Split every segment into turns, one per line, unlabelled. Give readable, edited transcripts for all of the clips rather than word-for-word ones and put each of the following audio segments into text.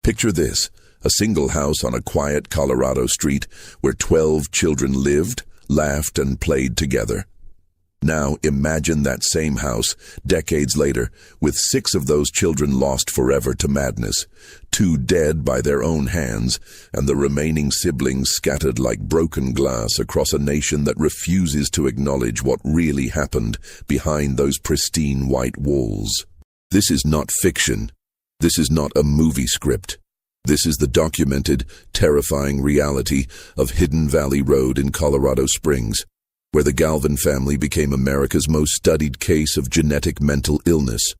Picture this, a single house on a quiet Colorado street where 12 children lived, laughed, and played together. Now imagine that same house, decades later, with 6 of those children lost forever to madness, 2 dead by their own hands, and the remaining siblings scattered like broken glass across a nation that refuses to acknowledge what really happened behind those pristine white walls. This is not fiction. This is not a movie script. This is the documented, terrifying reality of Hidden Valley Road in Colorado Springs, where the Galvin family became America's most studied case of genetic mental illness,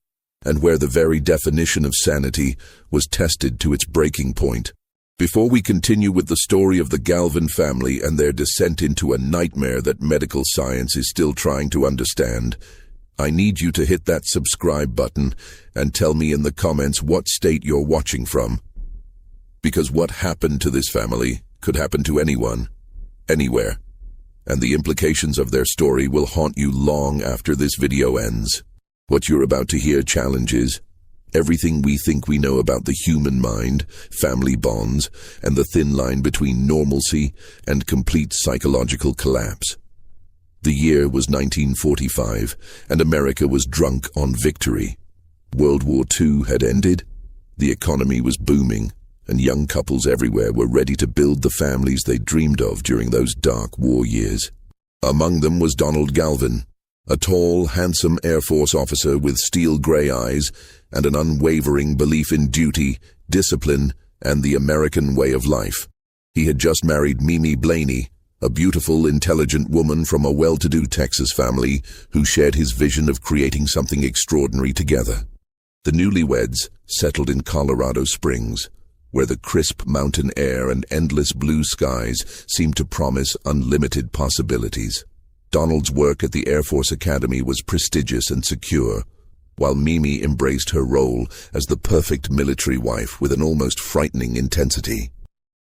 and where the very definition of sanity was tested to its breaking point. Before we continue with the story of the Galvin family and their descent into a nightmare that medical science is still trying to understand, I need you to hit that subscribe button and tell me in the comments what state you're watching from. Because what happened to this family could happen to anyone, anywhere. And the implications of their story will haunt you long after this video ends. What you're about to hear challenges everything we think we know about the human mind, family bonds, and the thin line between normalcy and complete psychological collapse. The year was 1945, and America was drunk on victory. World War II had ended, the economy was booming, and young couples everywhere were ready to build the families they dreamed of during those dark war years. Among them was Donald Galvin, a tall, handsome Air Force officer with steel-gray eyes and an unwavering belief in duty, discipline, and the American way of life. He had just married Mimi Blaney, a beautiful, intelligent woman from a well-to-do Texas family who shared his vision of creating something extraordinary together. The newlyweds settled in Colorado Springs, where the crisp mountain air and endless blue skies seemed to promise unlimited possibilities. Donald's work at the Air Force Academy was prestigious and secure, while Mimi embraced her role as the perfect military wife with an almost frightening intensity.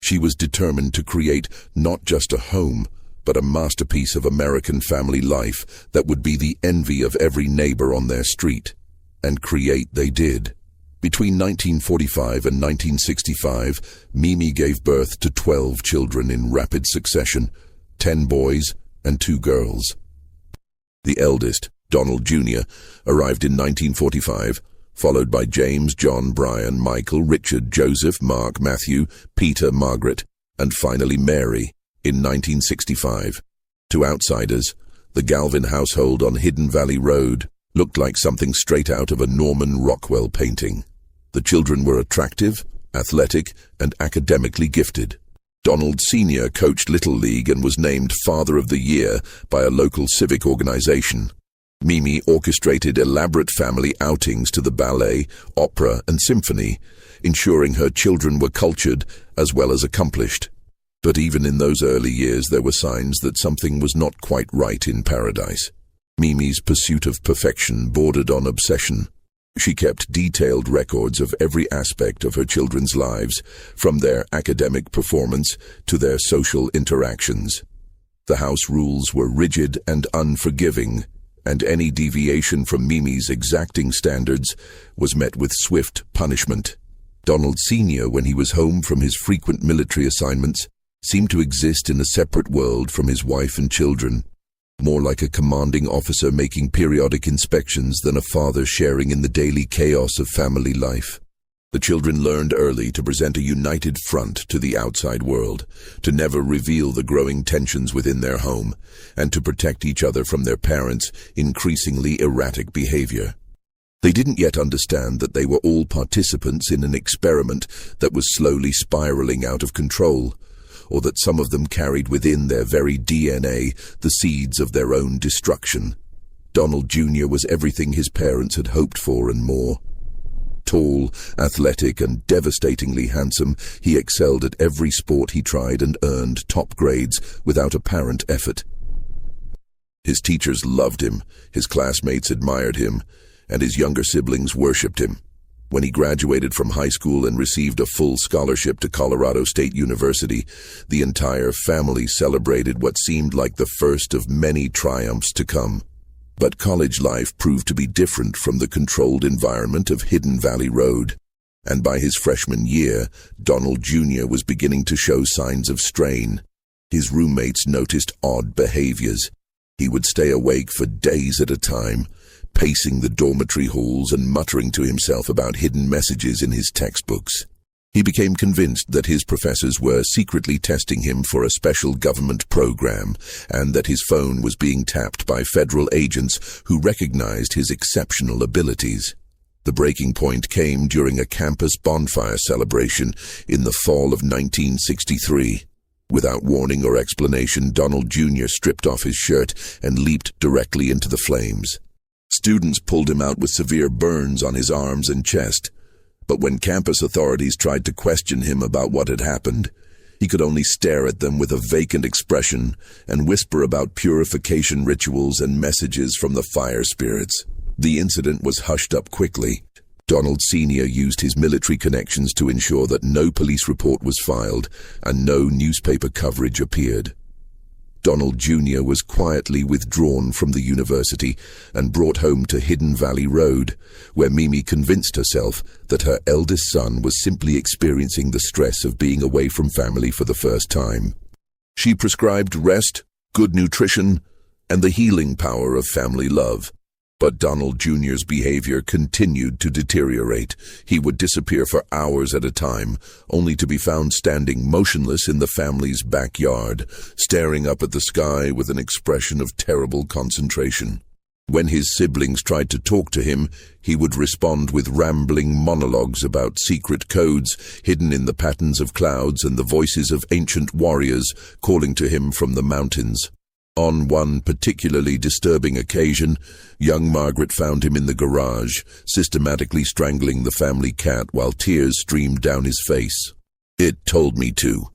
She was determined to create not just a home, but a masterpiece of American family life that would be the envy of every neighbor on their street. And create they did. Between 1945 and 1965, Mimi gave birth to 12 children in rapid succession, 10 boys and 2 girls. The eldest, Donald Jr., arrived in 1945, followed by James, John, Brian, Michael, Richard, Joseph, Mark, Matthew, Peter, Margaret, and finally Mary in 1965. To outsiders, the Galvin household on Hidden Valley Road looked like something straight out of a Norman Rockwell painting. The children were attractive, athletic, and academically gifted. Donald Sr. coached Little League and was named Father of the Year by a local civic organization. Mimi orchestrated elaborate family outings to the ballet, opera, and symphony, ensuring her children were cultured as well as accomplished. But even in those early years, there were signs that something was not quite right in paradise. Mimi's pursuit of perfection bordered on obsession. She kept detailed records of every aspect of her children's lives, from their academic performance to their social interactions. The house rules were rigid and unforgiving, and any deviation from Mimi's exacting standards was met with swift punishment. Donald Sr., when he was home from his frequent military assignments, seemed to exist in a separate world from his wife and children, more like a commanding officer making periodic inspections than a father sharing in the daily chaos of family life. The children learned early to present a united front to the outside world, to never reveal the growing tensions within their home, and to protect each other from their parents' increasingly erratic behavior. They didn't yet understand that they were all participants in an experiment that was slowly spiraling out of control, or that some of them carried within their very DNA the seeds of their own destruction. Donald Jr. was everything his parents had hoped for and more. Tall, athletic, and devastatingly handsome, he excelled at every sport he tried and earned top grades without apparent effort. His teachers loved him, his classmates admired him, and his younger siblings worshipped him. When he graduated from high school and received a full scholarship to Colorado State University, the entire family celebrated what seemed like the first of many triumphs to come. But college life proved to be different from the controlled environment of Hidden Valley Road. And by his freshman year, Donald Jr. was beginning to show signs of strain. His roommates noticed odd behaviors. He would stay awake for days at a time, pacing the dormitory halls and muttering to himself about hidden messages in his textbooks. He became convinced that his professors were secretly testing him for a special government program, and that his phone was being tapped by federal agents who recognized his exceptional abilities. The breaking point came during a campus bonfire celebration in the fall of 1963. Without warning or explanation, Donald Jr. stripped off his shirt and leaped directly into the flames. Students pulled him out with severe burns on his arms and chest, but when campus authorities tried to question him about what had happened, he could only stare at them with a vacant expression and whisper about purification rituals and messages from the fire spirits. The incident was hushed up quickly. Donald Sr. used his military connections to ensure that no police report was filed and no newspaper coverage appeared. Donald Jr. was quietly withdrawn from the university and brought home to Hidden Valley Road, where Mimi convinced herself that her eldest son was simply experiencing the stress of being away from family for the first time. She prescribed rest, good nutrition, and the healing power of family love. But Donald Jr.'s behavior continued to deteriorate. He would disappear for hours at a time, only to be found standing motionless in the family's backyard, staring up at the sky with an expression of terrible concentration. When his siblings tried to talk to him, he would respond with rambling monologues about secret codes hidden in the patterns of clouds and the voices of ancient warriors calling to him from the mountains. On one particularly disturbing occasion, young Margaret found him in the garage, systematically strangling the family cat while tears streamed down his face. "It told me to,"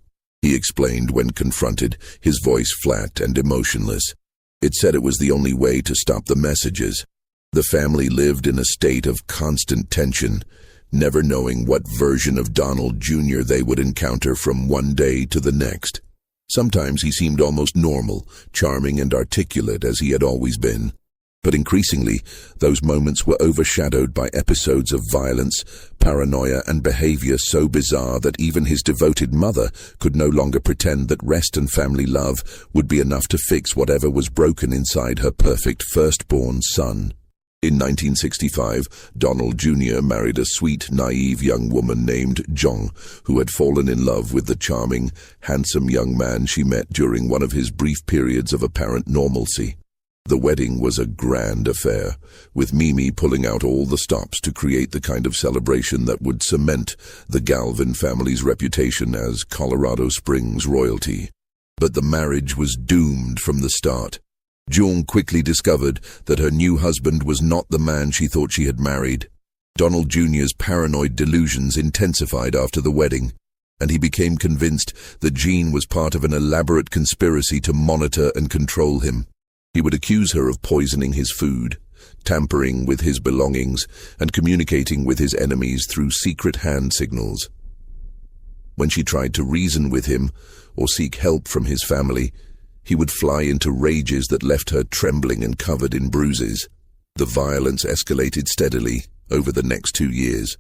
he explained when confronted, his voice flat and emotionless. "It said it was the only way to stop the messages." The family lived in a state of constant tension, never knowing what version of Donald Jr. they would encounter from one day to the next. Sometimes he seemed almost normal, charming and articulate as he had always been. But increasingly, those moments were overshadowed by episodes of violence, paranoia, and behavior so bizarre that even his devoted mother could no longer pretend that rest and family love would be enough to fix whatever was broken inside her perfect firstborn son. In 1965, Donald Jr. married a sweet, naive young woman named Jong, who had fallen in love with the charming, handsome young man she met during one of his brief periods of apparent normalcy. The wedding was a grand affair, with Mimi pulling out all the stops to create the kind of celebration that would cement the Galvin family's reputation as Colorado Springs royalty. But the marriage was doomed from the start. Jung quickly discovered that her new husband was not the man she thought she had married. Donald Jr.'s paranoid delusions intensified after the wedding, and he became convinced that Jean was part of an elaborate conspiracy to monitor and control him. He would accuse her of poisoning his food, tampering with his belongings, and communicating with his enemies through secret hand signals. When she tried to reason with him or seek help from his family, he would fly into rages that left her trembling and covered in bruises. The violence escalated steadily over the next 2 years.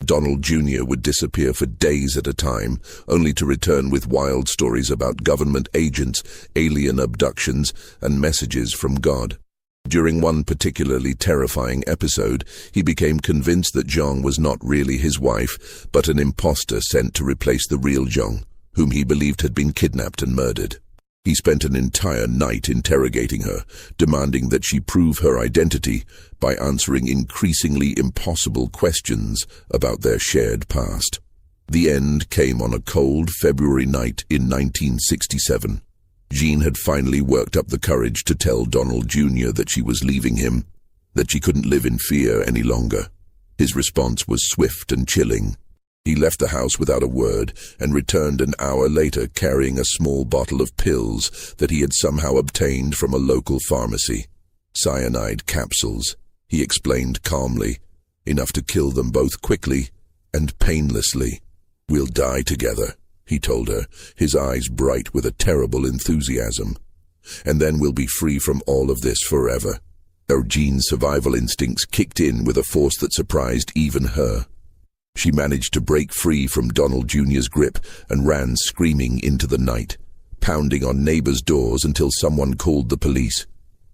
Donald Jr. would disappear for days at a time, only to return with wild stories about government agents, alien abductions, and messages from God. During one particularly terrifying episode, he became convinced that Jong was not really his wife, but an imposter sent to replace the real Jong, whom he believed had been kidnapped and murdered. He spent an entire night interrogating her, demanding that she prove her identity by answering increasingly impossible questions about their shared past. The end came on a cold February night in 1967. Jean had finally worked up the courage to tell Donald Jr. that she was leaving him, that she couldn't live in fear any longer. His response was swift and chilling. He left the house without a word and returned an hour later carrying a small bottle of pills that he had somehow obtained from a local pharmacy. "Cyanide capsules," he explained calmly, "enough to kill them both quickly and painlessly. We'll die together," he told her, his eyes bright with a terrible enthusiasm. "And then we'll be free from all of this forever." Jean's survival instincts kicked in with a force that surprised even her. She managed to break free from Donald Jr.'s grip and ran screaming into the night, pounding on neighbors' doors until someone called the police.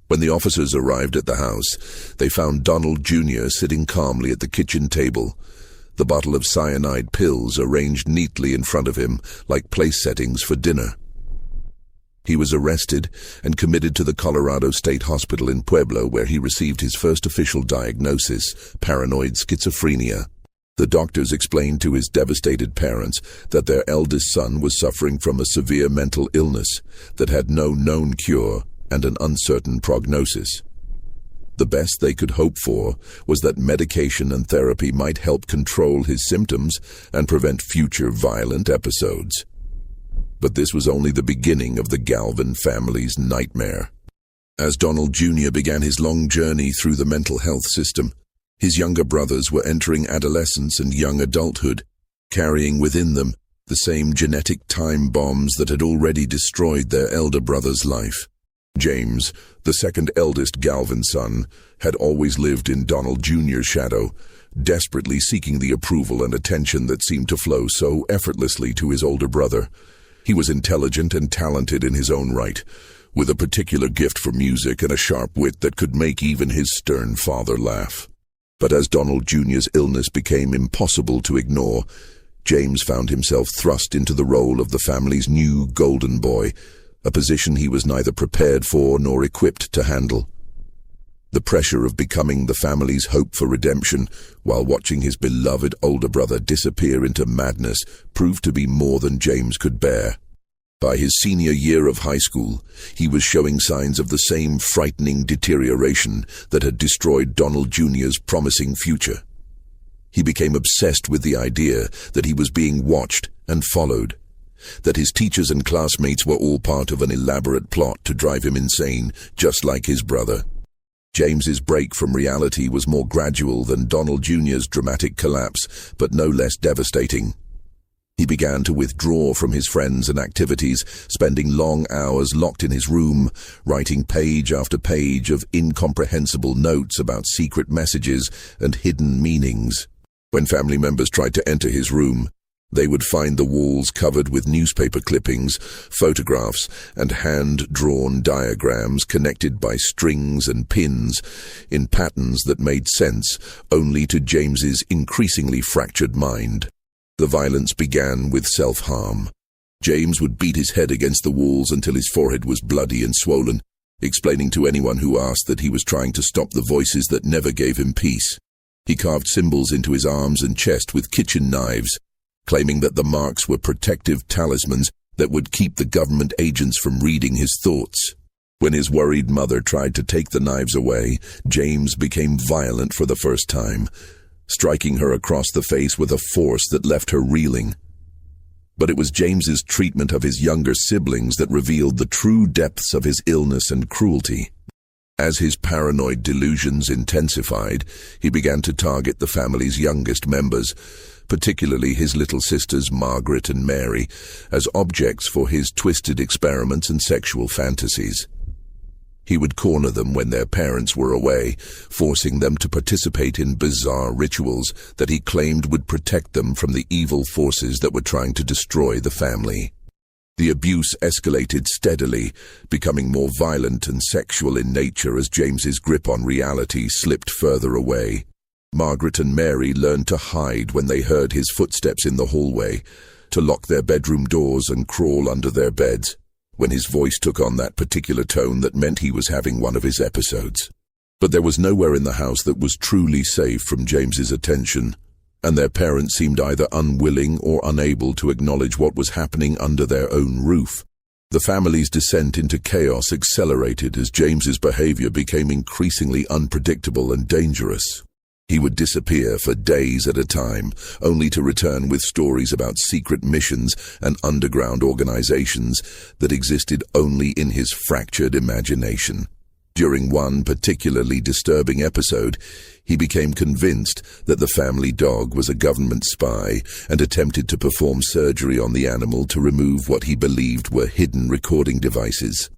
When the officers arrived at the house, they found Donald Jr. sitting calmly at the kitchen table, the bottle of cyanide pills arranged neatly in front of him like place settings for dinner. He was arrested and committed to the Colorado State Hospital in Pueblo, where he received his first official diagnosis, paranoid schizophrenia. The doctors explained to his devastated parents that their eldest son was suffering from a severe mental illness that had no known cure and an uncertain prognosis. The best they could hope for was that medication and therapy might help control his symptoms and prevent future violent episodes. But this was only the beginning of the Galvin family's nightmare. As Donald Jr. began his long journey through the mental health system, his younger brothers were entering adolescence and young adulthood, carrying within them the same genetic time bombs that had already destroyed their elder brother's life. James, the second eldest Galvin son, had always lived in Donald Jr.'s shadow, desperately seeking the approval and attention that seemed to flow so effortlessly to his older brother. He was intelligent and talented in his own right, with a particular gift for music and a sharp wit that could make even his stern father laugh. But as Donald Jr.'s illness became impossible to ignore, James found himself thrust into the role of the family's new golden boy, a position he was neither prepared for nor equipped to handle. The pressure of becoming the family's hope for redemption, while watching his beloved older brother disappear into madness, proved to be more than James could bear. By his senior year of high school, he was showing signs of the same frightening deterioration that had destroyed Donald Jr.'s promising future. He became obsessed with the idea that he was being watched and followed, that his teachers and classmates were all part of an elaborate plot to drive him insane, just like his brother. James's break from reality was more gradual than Donald Jr.'s dramatic collapse, but no less devastating. He began to withdraw from his friends and activities, spending long hours locked in his room, writing page after page of incomprehensible notes about secret messages and hidden meanings. When family members tried to enter his room, they would find the walls covered with newspaper clippings, photographs, and hand-drawn diagrams connected by strings and pins in patterns that made sense only to James's increasingly fractured mind. The violence began with self-harm. James would beat his head against the walls until his forehead was bloody and swollen, explaining to anyone who asked that he was trying to stop the voices that never gave him peace. He carved symbols into his arms and chest with kitchen knives, claiming that the marks were protective talismans that would keep the government agents from reading his thoughts. When his worried mother tried to take the knives away, James became violent for the first time, striking her across the face with a force that left her reeling. But it was James's treatment of his younger siblings that revealed the true depths of his illness and cruelty. As his paranoid delusions intensified, he began to target the family's youngest members, particularly his little sisters Margaret and Mary, as objects for his twisted experiments and sexual fantasies. He would corner them when their parents were away, forcing them to participate in bizarre rituals that he claimed would protect them from the evil forces that were trying to destroy the family. The abuse escalated steadily, becoming more violent and sexual in nature as James's grip on reality slipped further away. Margaret and Mary learned to hide when they heard his footsteps in the hallway, to lock their bedroom doors and crawl under their beds, when his voice took on that particular tone that meant he was having one of his episodes. But there was nowhere in the house that was truly safe from James's attention, and their parents seemed either unwilling or unable to acknowledge what was happening under their own roof. The family's descent into chaos accelerated as James's behavior became increasingly unpredictable and dangerous. He would disappear for days at a time, only to return with stories about secret missions and underground organizations that existed only in his fractured imagination. During one particularly disturbing episode, he became convinced that the family dog was a government spy and attempted to perform surgery on the animal to remove what he believed were hidden recording devices.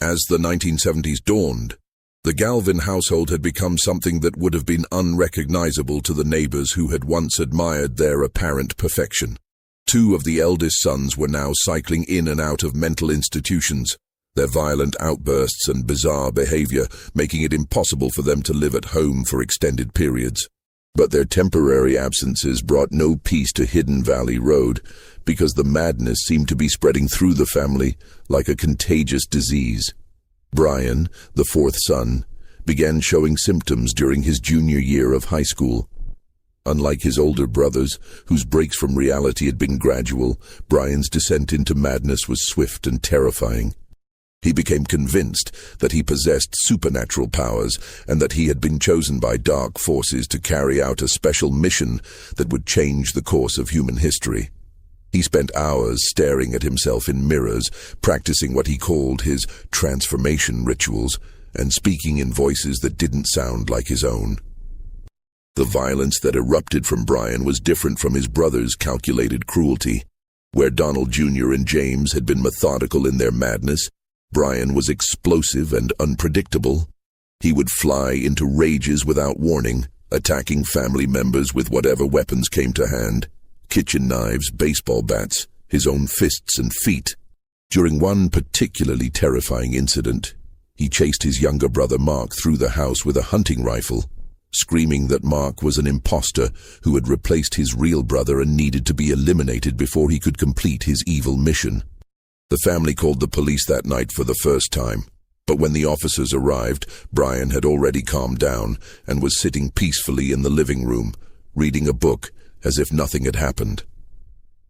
As the 1970s dawned, The Galvin household had become something that would have been unrecognizable to the neighbors who had once admired their apparent perfection. Two of the eldest sons were now cycling in and out of mental institutions, their violent outbursts and bizarre behavior making it impossible for them to live at home for extended periods. But their temporary absences brought no peace to Hidden Valley Road, because the madness seemed to be spreading through the family like a contagious disease. Brian, the fourth son, began showing symptoms during his junior year of high school. Unlike his older brothers, whose breaks from reality had been gradual, Brian's descent into madness was swift and terrifying. He became convinced that he possessed supernatural powers and that he had been chosen by dark forces to carry out a special mission that would change the course of human history. He spent hours staring at himself in mirrors, practicing what he called his transformation rituals, and speaking in voices that didn't sound like his own. The violence that erupted from Brian was different from his brother's calculated cruelty. Where Donald Jr. and James had been methodical in their madness, Brian was explosive and unpredictable. He would fly into rages without warning, attacking family members with whatever weapons came to hand. Kitchen knives, baseball bats, his own fists and feet. During one particularly terrifying incident, he chased his younger brother Mark through the house with a hunting rifle, screaming that Mark was an imposter who had replaced his real brother and needed to be eliminated before he could complete his evil mission. The family called the police that night for the first time, but when the officers arrived, Brian had already calmed down and was sitting peacefully in the living room, reading a book as if nothing had happened.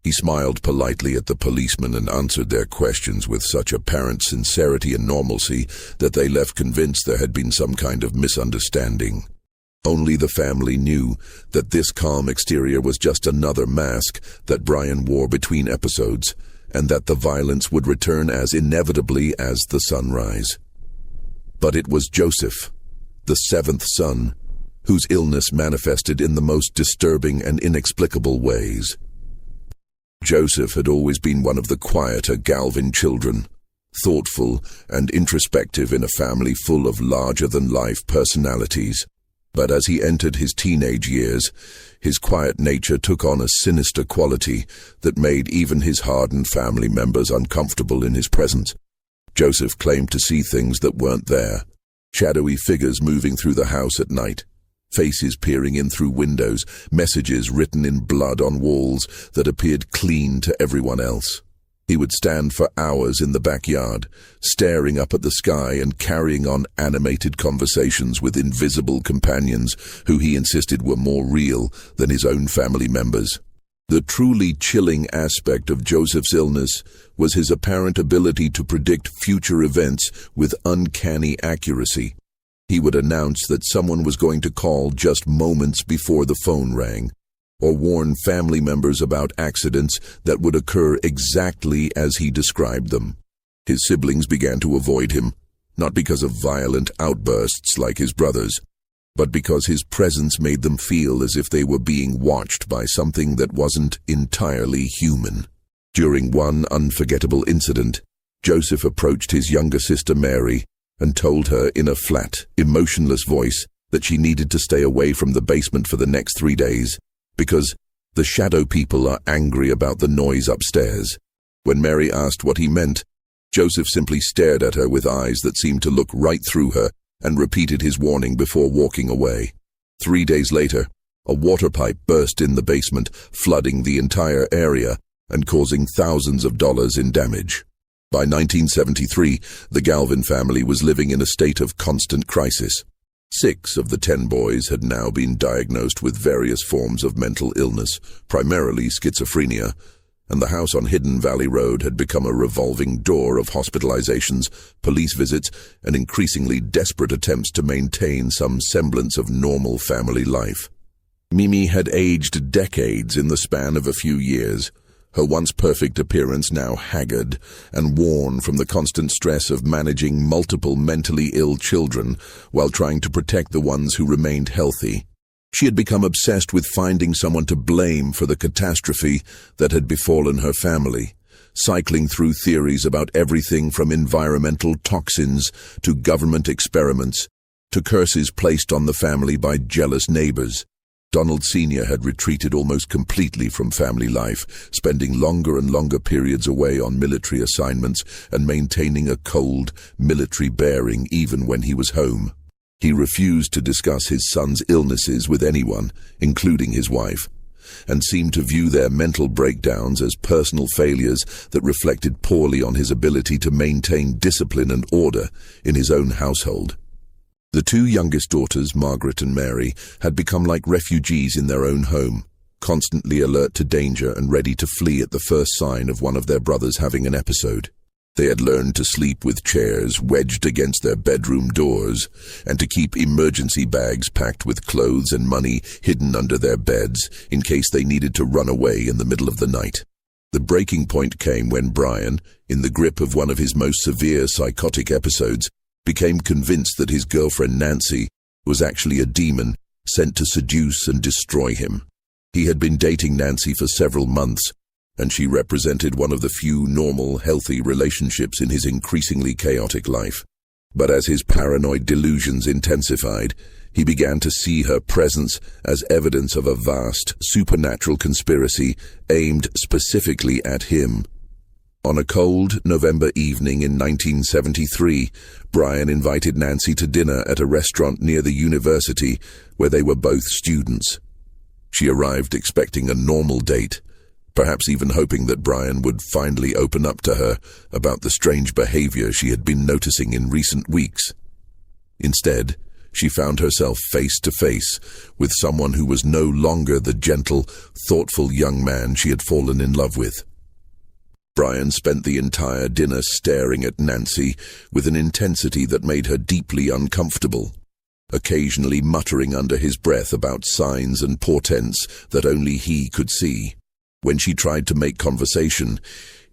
He smiled politely at the policemen and answered their questions with such apparent sincerity and normalcy that they left convinced there had been some kind of misunderstanding. Only the family knew that this calm exterior was just another mask that Brian wore between episodes, and that the violence would return as inevitably as the sunrise. But it was Joseph, the seventh son, whose illness manifested in the most disturbing and inexplicable ways. Joseph had always been one of the quieter Galvin children, thoughtful and introspective in a family full of larger-than-life personalities. But as he entered his teenage years, his quiet nature took on a sinister quality that made even his hardened family members uncomfortable in his presence. Joseph claimed to see things that weren't there, shadowy figures moving through the house at night, faces peering in through windows, messages written in blood on walls that appeared clean to everyone else. He would stand for hours in the backyard, staring up at the sky and carrying on animated conversations with invisible companions who he insisted were more real than his own family members. The truly chilling aspect of Joseph's illness was his apparent ability to predict future events with uncanny accuracy. He would announce that someone was going to call just moments before the phone rang, or warn family members about accidents that would occur exactly as he described them. His siblings began to avoid him, not because of violent outbursts like his brothers, but because his presence made them feel as if they were being watched by something that wasn't entirely human. During one unforgettable incident, Joseph approached his younger sister Mary and told her in a flat, emotionless voice that she needed to stay away from the basement for the next 3 days, because the shadow people are angry about the noise upstairs. When Mary asked what he meant, Joseph simply stared at her with eyes that seemed to look right through her and repeated his warning before walking away. 3 days later, a water pipe burst in the basement, flooding the entire area and causing thousands of dollars in damage. By 1973, the Galvin family was living in a state of constant crisis. 6 of the 10 boys had now been diagnosed with various forms of mental illness, primarily schizophrenia, and the house on Hidden Valley Road had become a revolving door of hospitalizations, police visits, and increasingly desperate attempts to maintain some semblance of normal family life. Mimi had aged decades in the span of a few years, her once perfect appearance now haggard and worn from the constant stress of managing multiple mentally ill children while trying to protect the ones who remained healthy. She had become obsessed with finding someone to blame for the catastrophe that had befallen her family, cycling through theories about everything from environmental toxins to government experiments to curses placed on the family by jealous neighbors. Donald Sr. had retreated almost completely from family life, spending longer and longer periods away on military assignments and maintaining a cold, military bearing even when he was home. He refused to discuss his son's illnesses with anyone, including his wife, and seemed to view their mental breakdowns as personal failures that reflected poorly on his ability to maintain discipline and order in his own household. The two youngest daughters, Margaret and Mary, had become like refugees in their own home, constantly alert to danger and ready to flee at the first sign of one of their brothers having an episode. They had learned to sleep with chairs wedged against their bedroom doors and to keep emergency bags packed with clothes and money hidden under their beds in case they needed to run away in the middle of the night. The breaking point came when Brian, in the grip of one of his most severe psychotic episodes, became convinced that his girlfriend Nancy was actually a demon sent to seduce and destroy him. He had been dating Nancy for several months, and she represented one of the few normal, healthy relationships in his increasingly chaotic life. But as his paranoid delusions intensified, he began to see her presence as evidence of a vast, supernatural conspiracy aimed specifically at him. On a cold November evening in 1973, Brian invited Nancy to dinner at a restaurant near the university where they were both students. She arrived expecting a normal date, perhaps even hoping that Brian would finally open up to her about the strange behavior she had been noticing in recent weeks. Instead, she found herself face to face with someone who was no longer the gentle, thoughtful young man she had fallen in love with. Brian spent the entire dinner staring at Nancy with an intensity that made her deeply uncomfortable, occasionally muttering under his breath about signs and portents that only he could see. When she tried to make conversation,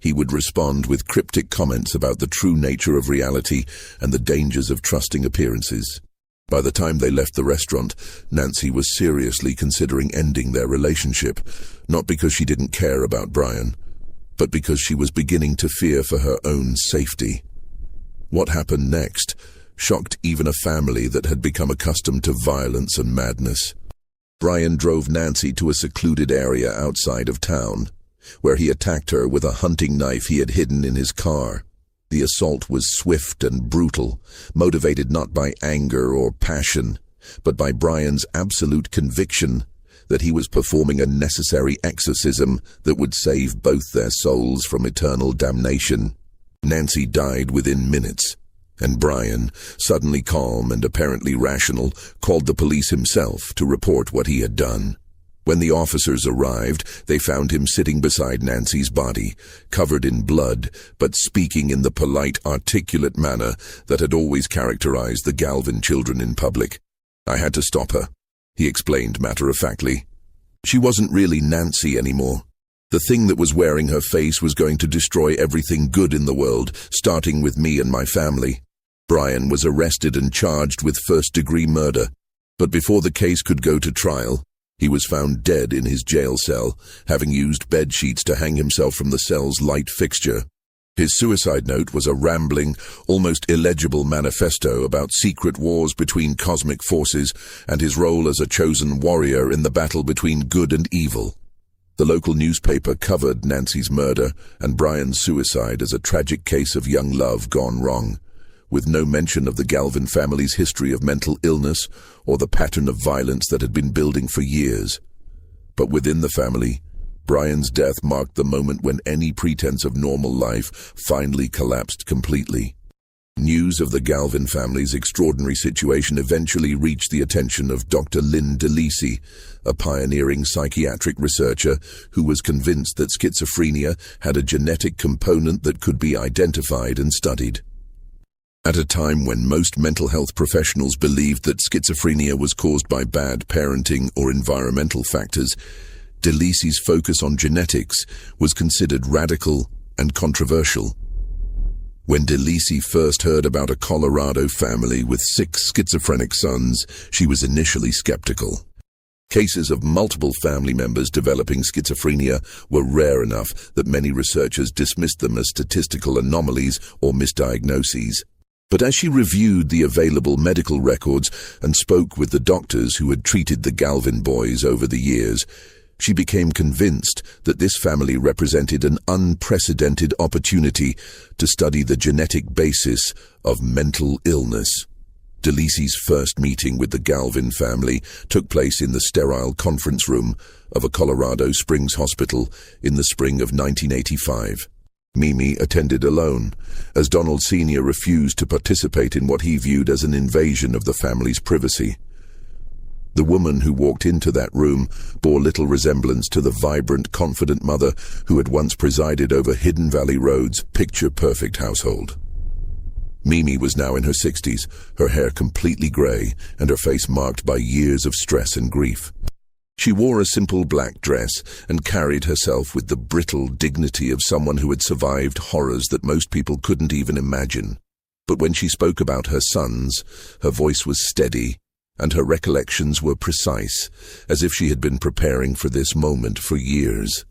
he would respond with cryptic comments about the true nature of reality and the dangers of trusting appearances. By the time they left the restaurant, Nancy was seriously considering ending their relationship, not because she didn't care about Brian, but because she was beginning to fear for her own safety. What happened next shocked even a family that had become accustomed to violence and madness. Brian drove Nancy to a secluded area outside of town, where he attacked her with a hunting knife he had hidden in his car. The assault was swift and brutal, motivated not by anger or passion, but by Brian's absolute conviction that he was performing a necessary exorcism that would save both their souls from eternal damnation. Nancy died within minutes, and Brian, suddenly calm and apparently rational, called the police himself to report what he had done. When the officers arrived, they found him sitting beside Nancy's body, covered in blood, but speaking in the polite, articulate manner that had always characterized the Galvin children in public. "I had to stop her," he explained matter-of-factly. "She wasn't really Nancy anymore. The thing that was wearing her face was going to destroy everything good in the world, starting with me and my family." Brian was arrested and charged with first-degree murder, but before the case could go to trial, he was found dead in his jail cell, having used bed sheets to hang himself from the cell's light fixture. His suicide note was a rambling, almost illegible manifesto about secret wars between cosmic forces and his role as a chosen warrior in the battle between good and evil. The local newspaper covered Nancy's murder and Brian's suicide as a tragic case of young love gone wrong, with no mention of the Galvin family's history of mental illness or the pattern of violence that had been building for years. But within the family, Brian's death marked the moment when any pretense of normal life finally collapsed completely. News of the Galvin family's extraordinary situation eventually reached the attention of Dr. Lynn DeLisi, a pioneering psychiatric researcher who was convinced that schizophrenia had a genetic component that could be identified and studied. At a time when most mental health professionals believed that schizophrenia was caused by bad parenting or environmental factors, DeLisi's focus on genetics was considered radical and controversial. When DeLisi first heard about a Colorado family with 6 schizophrenic sons, she was initially skeptical. Cases of multiple family members developing schizophrenia were rare enough that many researchers dismissed them as statistical anomalies or misdiagnoses. But as she reviewed the available medical records and spoke with the doctors who had treated the Galvin boys over the years, she became convinced that this family represented an unprecedented opportunity to study the genetic basis of mental illness. DeLisi's first meeting with the Galvin family took place in the sterile conference room of a Colorado Springs hospital in the spring of 1985. Mimi attended alone, as Donald Sr. refused to participate in what he viewed as an invasion of the family's privacy. The woman who walked into that room bore little resemblance to the vibrant, confident mother who had once presided over Hidden Valley Road's picture-perfect household. Mimi was now in her 60s, her hair completely gray and her face marked by years of stress and grief. She wore a simple black dress and carried herself with the brittle dignity of someone who had survived horrors that most people couldn't even imagine. But when she spoke about her sons, her voice was steady, and her recollections were precise, as if she had been preparing for this moment for years.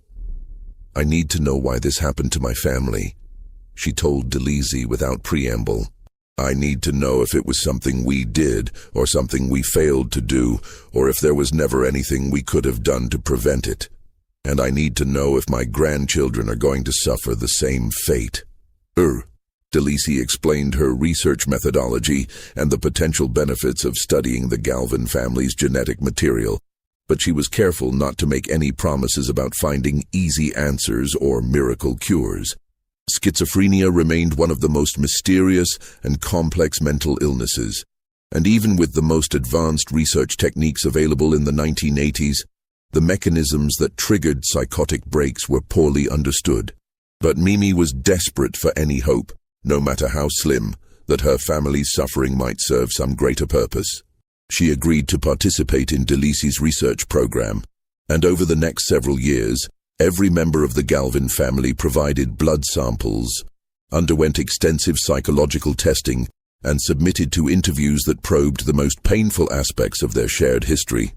"I need to know why this happened to my family," she told DeLisi without preamble. "I need to know if it was something we did, or something we failed to do, or if there was never anything we could have done to prevent it. And I need to know if my grandchildren are going to suffer the same fate." DeLisi explained her research methodology and the potential benefits of studying the Galvin family's genetic material, but she was careful not to make any promises about finding easy answers or miracle cures. Schizophrenia remained one of the most mysterious and complex mental illnesses, and even with the most advanced research techniques available in the 1980s, the mechanisms that triggered psychotic breaks were poorly understood. But Mimi was desperate for any hope, no matter how slim, that her family's suffering might serve some greater purpose. She agreed to participate in DeLisi's research program, and over the next several years, every member of the Galvin family provided blood samples, underwent extensive psychological testing, and submitted to interviews that probed the most painful aspects of their shared history.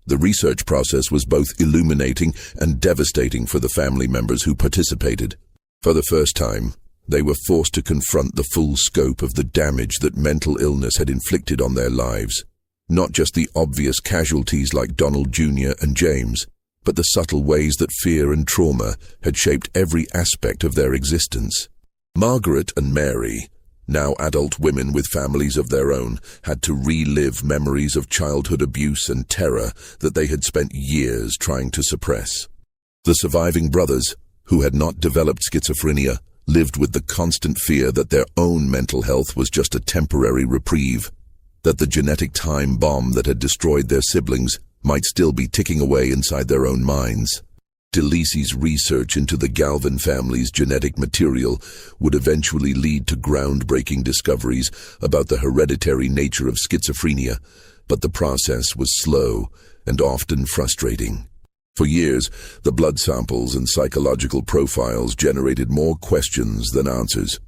The research process was both illuminating and devastating for the family members who participated. For the first time, they were forced to confront the full scope of the damage that mental illness had inflicted on their lives, not just the obvious casualties like Donald Jr. and James, but the subtle ways that fear and trauma had shaped every aspect of their existence. Margaret and Mary, now adult women with families of their own, had to relive memories of childhood abuse and terror that they had spent years trying to suppress. The surviving brothers, who had not developed schizophrenia, lived with the constant fear that their own mental health was just a temporary reprieve, that the genetic time bomb that had destroyed their siblings might still be ticking away inside their own minds. DeLisi's research into the Galvin family's genetic material would eventually lead to groundbreaking discoveries about the hereditary nature of schizophrenia, but the process was slow and often frustrating. For years, the blood samples and psychological profiles generated more questions than answers,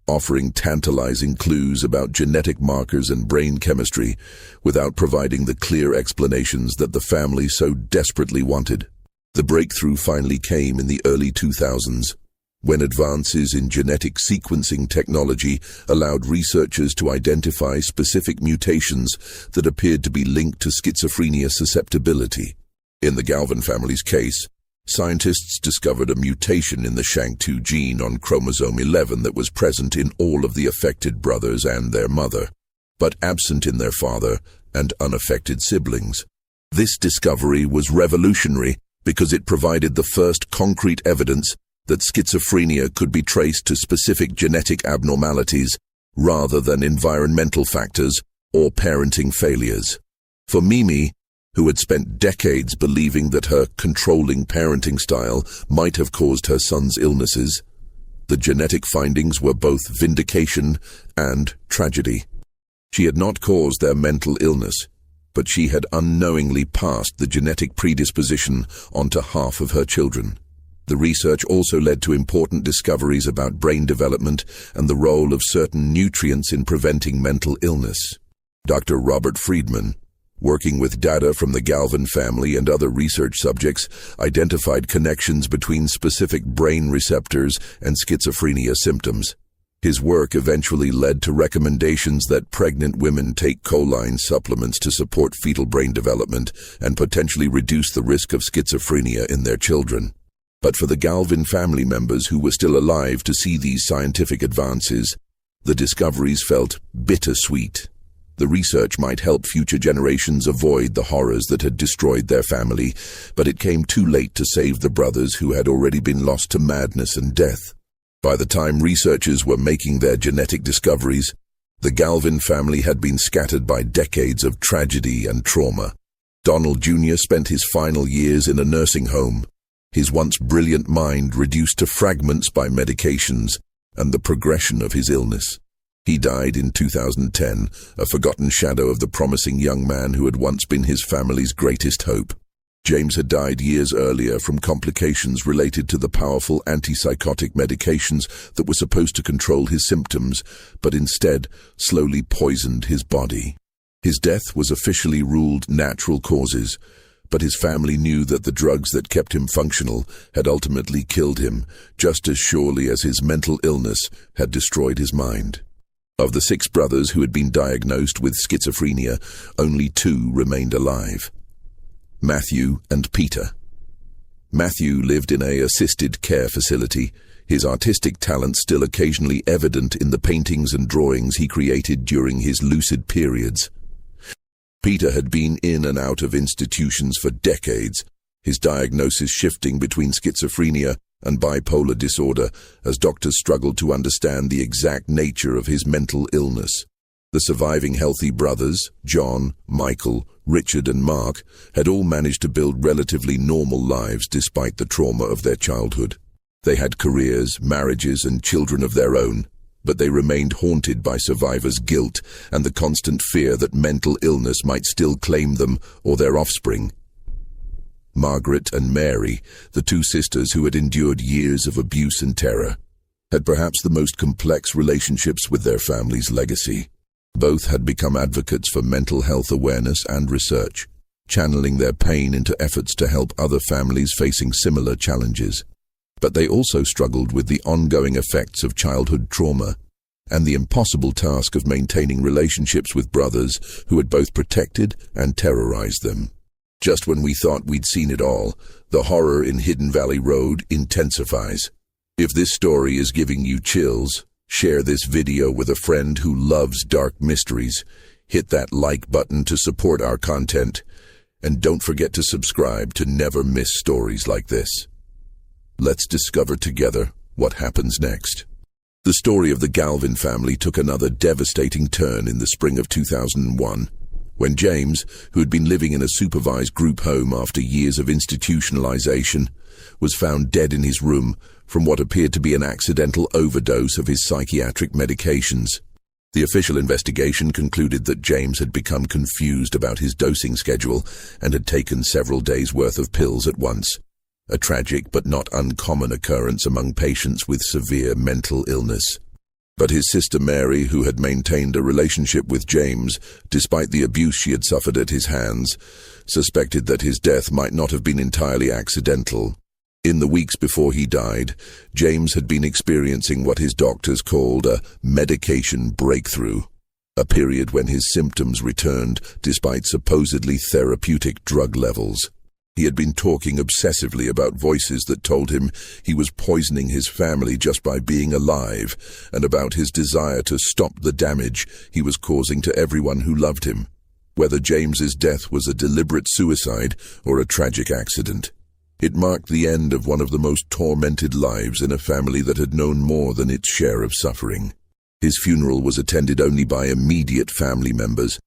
offering tantalizing clues about genetic markers and brain chemistry without providing the clear explanations that the family so desperately wanted. The breakthrough finally came in the early 2000s, when advances in genetic sequencing technology allowed researchers to identify specific mutations that appeared to be linked to schizophrenia susceptibility. In the Galvin family's case, scientists discovered a mutation in the SHANK2 gene on chromosome 11 that was present in all of the affected brothers and their mother, but absent in their father and unaffected siblings. This discovery was revolutionary because it provided the first concrete evidence that schizophrenia could be traced to specific genetic abnormalities rather than environmental factors or parenting failures. For Mimi, who had spent decades believing that her controlling parenting style might have caused her son's illnesses, the genetic findings were both vindication and tragedy. She had not caused their mental illness, but she had unknowingly passed the genetic predisposition onto half of her children. The research also led to important discoveries about brain development and the role of certain nutrients in preventing mental illness. Dr. Robert Friedman, working with data from the Galvin family and other research subjects, identified connections between specific brain receptors and schizophrenia symptoms. His work eventually led to recommendations that pregnant women take choline supplements to support fetal brain development and potentially reduce the risk of schizophrenia in their children. But for the Galvin family members who were still alive to see these scientific advances, the discoveries felt bittersweet. The research might help future generations avoid the horrors that had destroyed their family, but it came too late to save the brothers who had already been lost to madness and death. By the time researchers were making their genetic discoveries, the Galvin family had been scattered by decades of tragedy and trauma. Donald Jr. spent his final years in a nursing home, his once brilliant mind reduced to fragments by medications and the progression of his illness. He died in 2010, a forgotten shadow of the promising young man who had once been his family's greatest hope. James had died years earlier from complications related to the powerful antipsychotic medications that were supposed to control his symptoms, but instead slowly poisoned his body. His death was officially ruled natural causes, but his family knew that the drugs that kept him functional had ultimately killed him, just as surely as his mental illness had destroyed his mind. Of the 6 brothers who had been diagnosed with schizophrenia, only 2 remained alive: Matthew and Peter. Matthew lived in an assisted care facility, his artistic talent still occasionally evident in the paintings and drawings he created during his lucid periods. Peter had been in and out of institutions for decades, his diagnosis shifting between schizophrenia and bipolar disorder as doctors struggled to understand the exact nature of his mental illness. The surviving healthy brothers, John, Michael, Richard and Mark, had all managed to build relatively normal lives despite the trauma of their childhood. They had careers, marriages and children of their own, but they remained haunted by survivors' guilt and the constant fear that mental illness might still claim them or their offspring. Margaret and Mary, the 2 sisters who had endured years of abuse and terror, had perhaps the most complex relationships with their family's legacy. Both had become advocates for mental health awareness and research, channeling their pain into efforts to help other families facing similar challenges. But they also struggled with the ongoing effects of childhood trauma and the impossible task of maintaining relationships with brothers who had both protected and terrorized them. Just when we thought we'd seen it all, the horror in Hidden Valley Road intensifies. If this story is giving you chills, share this video with a friend who loves dark mysteries. Hit that like button to support our content, and don't forget to subscribe to never miss stories like this. Let's discover together what happens next. The story of the Galvin family took another devastating turn in the spring of 2001, when James, who had been living in a supervised group home after years of institutionalization, was found dead in his room from what appeared to be an accidental overdose of his psychiatric medications. The official investigation concluded that James had become confused about his dosing schedule and had taken several days' worth of pills at once, a tragic but not uncommon occurrence among patients with severe mental illness. But his sister Mary, who had maintained a relationship with James despite the abuse she had suffered at his hands, suspected that his death might not have been entirely accidental. In the weeks before he died, James had been experiencing what his doctors called a medication breakthrough, a period when his symptoms returned despite supposedly therapeutic drug levels. He had been talking obsessively about voices that told him he was poisoning his family just by being alive, and about his desire to stop the damage he was causing to everyone who loved him, whether James's death was a deliberate suicide or a tragic accident. It marked the end of one of the most tormented lives in a family that had known more than its share of suffering. His funeral was attended only by immediate family members,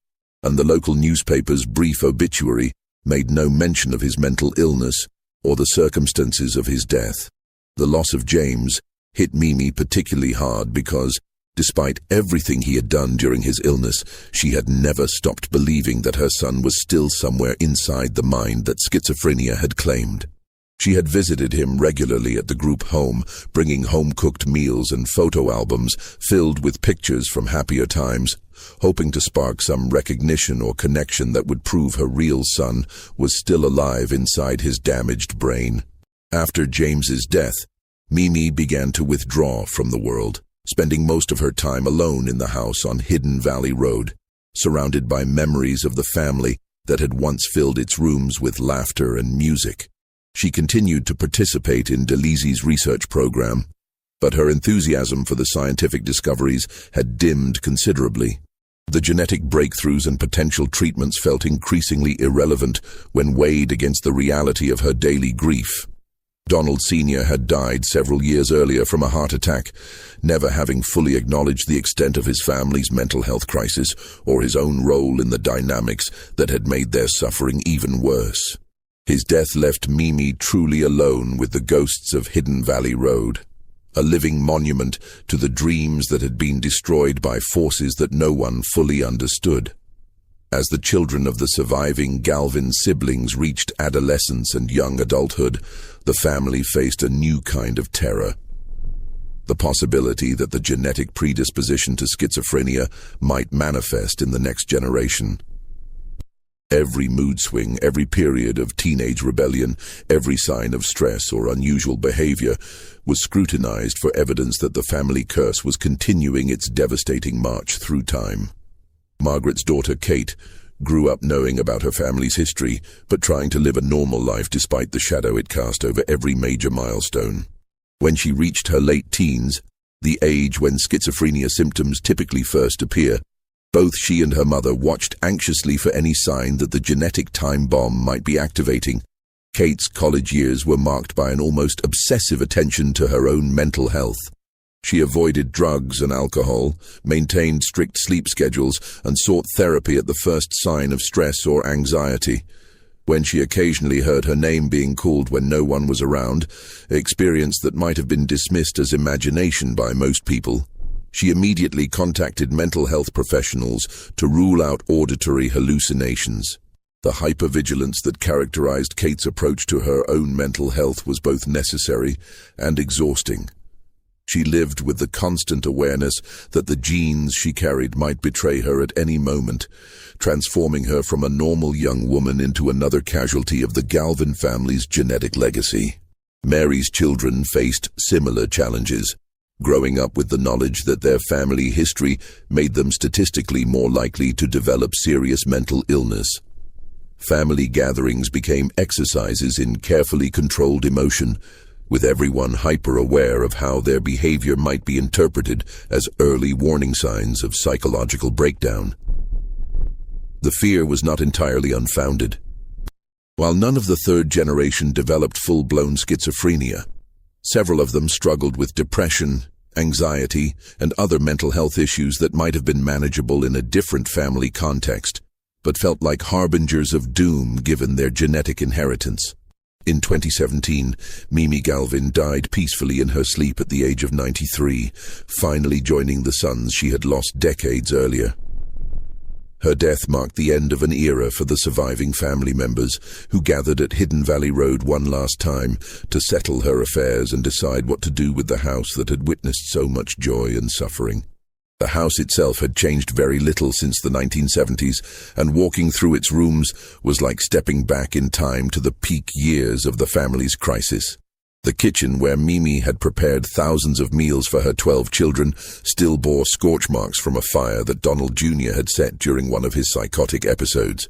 and the local newspaper's brief obituary made no mention of his mental illness or the circumstances of his death. The loss of James hit Mimi particularly hard because, despite everything he had done during his illness, she had never stopped believing that her son was still somewhere inside the mind that schizophrenia had claimed. She had visited him regularly at the group home, bringing home-cooked meals and photo albums filled with pictures from happier times, hoping to spark some recognition or connection that would prove her real son was still alive inside his damaged brain. After James's death, Mimi began to withdraw from the world. spending most of her time alone in the house on Hidden Valley Road, surrounded by memories of the family that had once filled its rooms with laughter and music. She continued to participate in DeLisi's research program, but her enthusiasm for the scientific discoveries had dimmed considerably. The genetic breakthroughs and potential treatments felt increasingly irrelevant when weighed against the reality of her daily grief. Donald Sr. had died several years earlier from a heart attack, never having fully acknowledged the extent of his family's mental health crisis or his own role in the dynamics that had made their suffering even worse. His death left Mimi truly alone with the ghosts of Hidden Valley Road, a living monument to the dreams that had been destroyed by forces that no one fully understood. As the children of the surviving Galvin siblings reached adolescence and young adulthood, the family faced a new kind of terror. The possibility that the genetic predisposition to schizophrenia might manifest in the next generation. Every mood swing, every period of teenage rebellion, every sign of stress or unusual behavior was scrutinized for evidence that the family curse was continuing its devastating march through time. Margaret's daughter, Kate, grew up knowing about her family's history, but trying to live a normal life despite the shadow it cast over every major milestone. When she reached her late teens, the age when schizophrenia symptoms typically first appear, both she and her mother watched anxiously for any sign that the genetic time bomb might be activating. Kate's college years were marked by an almost obsessive attention to her own mental health. She avoided drugs and alcohol, maintained strict sleep schedules, and sought therapy at the first sign of stress or anxiety. When she occasionally heard her name being called when no one was around, an experience that might have been dismissed as imagination by most people, she immediately contacted mental health professionals to rule out auditory hallucinations. The hypervigilance that characterized Kate's approach to her own mental health was both necessary and exhausting. She lived with the constant awareness that the genes she carried might betray her at any moment, transforming her from a normal young woman into another casualty of the Galvin family's genetic legacy. Mary's children faced similar challenges, growing up with the knowledge that their family history made them statistically more likely to develop serious mental illness. Family gatherings became exercises in carefully controlled emotion, with everyone hyper-aware of how their behavior might be interpreted as early warning signs of psychological breakdown. The fear was not entirely unfounded. While none of the third generation developed full-blown schizophrenia, several of them struggled with depression, anxiety, and other mental health issues that might have been manageable in a different family context, but felt like harbingers of doom given their genetic inheritance. In 2017, Mimi Galvin died peacefully in her sleep at the age of 93, finally joining the sons she had lost decades earlier. Her death marked the end of an era for the surviving family members, who gathered at Hidden Valley Road one last time to settle her affairs and decide what to do with the house that had witnessed so much joy and suffering. The house itself had changed very little since the 1970s, and walking through its rooms was like stepping back in time to the peak years of the family's crisis. The kitchen, where Mimi had prepared thousands of meals for her 12 children, still bore scorch marks from a fire that Donald Jr. had set during one of his psychotic episodes.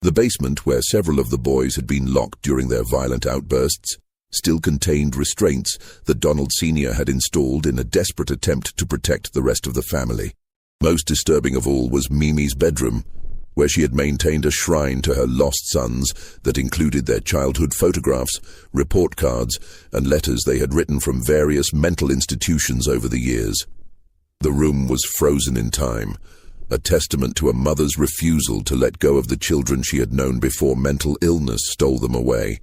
The basement, where several of the boys had been locked during their violent outbursts, still contained restraints that Donald Sr. had installed in a desperate attempt to protect the rest of the family. Most disturbing of all was Mimi's bedroom, where she had maintained a shrine to her lost sons that included their childhood photographs, report cards, and letters they had written from various mental institutions over the years. The room was frozen in time, a testament to a mother's refusal to let go of the children she had known before mental illness stole them away.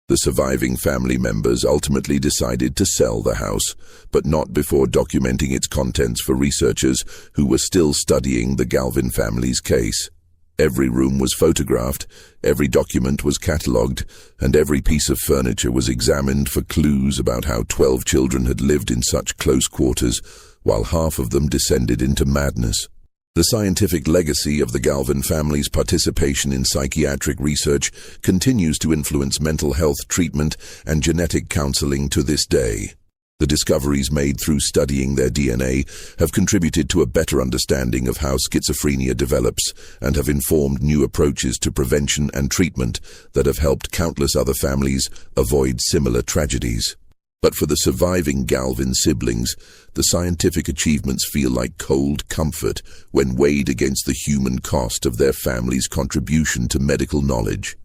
The surviving family members ultimately decided to sell the house, but not before documenting its contents for researchers who were still studying the Galvin family's case. Every room was photographed, every document was catalogued, and every piece of furniture was examined for clues about how 12 children had lived in such close quarters, while half of them descended into madness. The scientific legacy of the Galvin family's participation in psychiatric research continues to influence mental health treatment and genetic counseling to this day. The discoveries made through studying their DNA have contributed to a better understanding of how schizophrenia develops and have informed new approaches to prevention and treatment that have helped countless other families avoid similar tragedies. But for the surviving Galvin siblings, the scientific achievements feel like cold comfort when weighed against the human cost of their family's contribution to medical knowledge.